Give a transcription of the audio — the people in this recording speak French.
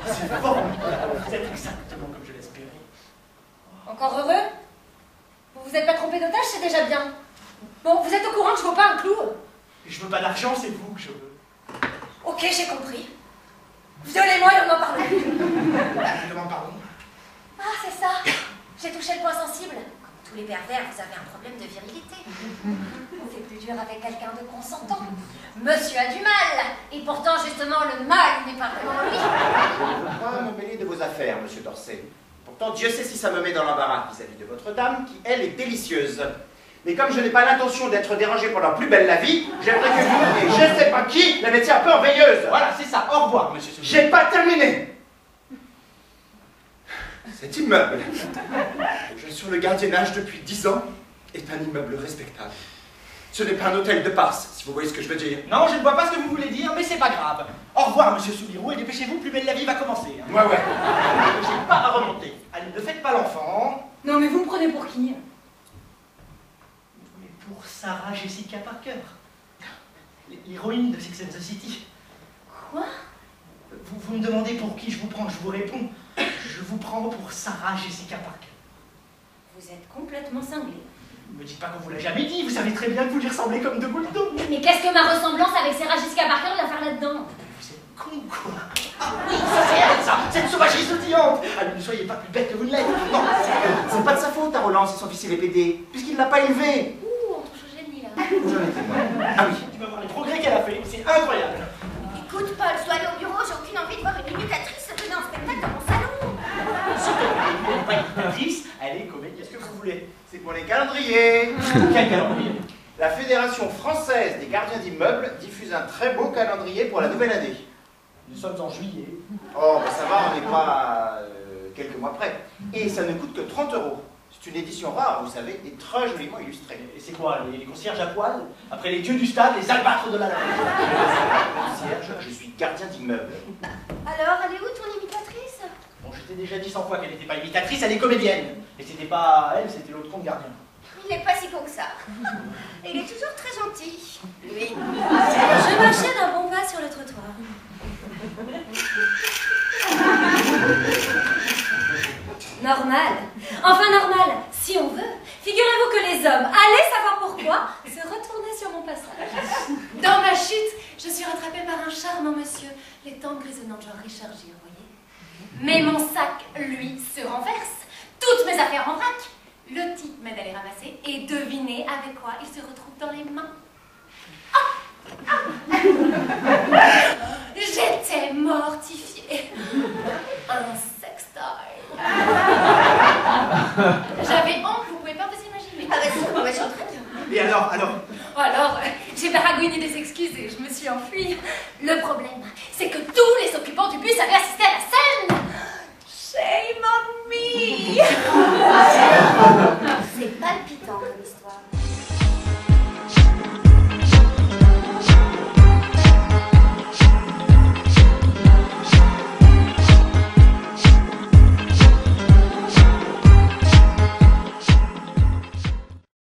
C'est bon, vous êtes exactement comme je l'espérais. Encore heureux? Vous vous êtes pas trompé d'otage, c'est déjà bien. Bon, vous êtes au courant que je vaux pas un clou? Je veux pas d'argent, c'est vous que je veux. Ok, j'ai compris. Violez-moi et on en parle. Je demande pardon. Ah, c'est ça. J'ai touché le point sensible. Comme tous les pervers, vous avez un problème de virilité. C'est plus dur avec quelqu'un de consentant. Monsieur a du mal. Et pourtant, justement, le mal n'est pas vraiment lui. Je ne veux pas me mêler de vos affaires, monsieur Dorsey. Pourtant, Dieu sait si ça me met dans l'embarras vis-à-vis de votre dame, qui, elle, est délicieuse. Mais comme je n'ai pas l'intention d'être dérangé pendant plus belle la vie, j'aimerais que vous, et je ne sais pas qui, la mettiez un peu en veilleuse. Voilà, c'est ça. Au revoir, monsieur Soulier. J'ai pas terminé. Cet immeuble, je suis sur le gardiennage depuis 10 ans, est un immeuble respectable. Ce n'est pas un hôtel de passe, si vous voyez ce que je veux dire. Non, je ne vois pas ce que vous voulez dire, mais c'est pas grave. Au revoir, monsieur Soubirou, et dépêchez-vous, plus belle la vie va commencer. Hein. Ouais. J'ai pas à remonter. Allez, ne faites pas l'enfant. Non, mais vous me prenez pour qui? Mais pour Sarah Jessica Parker, l'héroïne de Sex and the City. Quoi? Vous me demandez pour qui je vous prends, je vous réponds. Je vous prends pour Sarah Jessica Parker. Vous êtes complètement cinglé. Ne me dites pas qu'on vous l'a jamais dit, vous savez très bien que vous lui ressemblez comme deux boules d'eau. Mais qu'est-ce que ma ressemblance avec Sarah Jessica Parker doit faire là-dedans? Vous êtes con, quoi. Ah oui, c'est elle, ça. Cette sauvagerie sautillante. Allez, ne soyez pas plus bête que vous ne l'êtes. Non, C'est pas de sa faute à Roland si son fils il est pédé, puisqu'il ne l'a pas élevé. Ouh, on touche au génie là. Ah oui. tu vas voir les progrès qu'elle a fait, c'est incroyable. Écoute, Paul, je dois aller au bureau, j'ai aucune envie de voir une imitatrice donner un spectacle dans mon salon. Elle n'est pas imitatrice, elle est comédienne. Qu'est-ce que vous voulez? C'est pour les calendriers. Quel calendrier? La Fédération française des gardiens d'immeubles diffuse un très beau calendrier pour la nouvelle année. Nous sommes en juillet. Oh, ben ça va, on n'est pas quelques mois près. Et ça ne coûte que 30 €. C'est une édition rare, vous savez, et très joliment illustrée. Et c'est quoi, les concierges à poil? Après les dieux du stade, les albâtres de la lave. Concierge, je suis gardien d'immeuble. Alors, elle est où ton imitatrice? Bon, je t'ai déjà dit 100 fois qu'elle n'était pas imitatrice, elle est comédienne. Et c'était pas elle, c'était l'autre compte gardien. Il n'est pas si con que ça. Et il est toujours très gentil. Oui. Je marchais d'un bon pas sur le trottoir. Normal. Enfin normal, si on veut. Figurez-vous que les hommes, allez savoir pourquoi, se retournaient sur mon passage. Dans ma chute, je suis rattrapée par un charmant monsieur, les tempes grisonnantes, genre Richard Gere, voyez. Mais mon sac, lui, se renverse. Toutes mes affaires en vrac. Le type m'aide à les ramasser et devinez avec quoi il se retrouve dans les mains. J'étais mortifiée. Un sextoy. J'avais honte, vous pouvez pas vous imaginer. Ah bah si, on va très bien. Et alors Alors, j'ai baragouiné des excuses et je me suis enfuie. Le problème,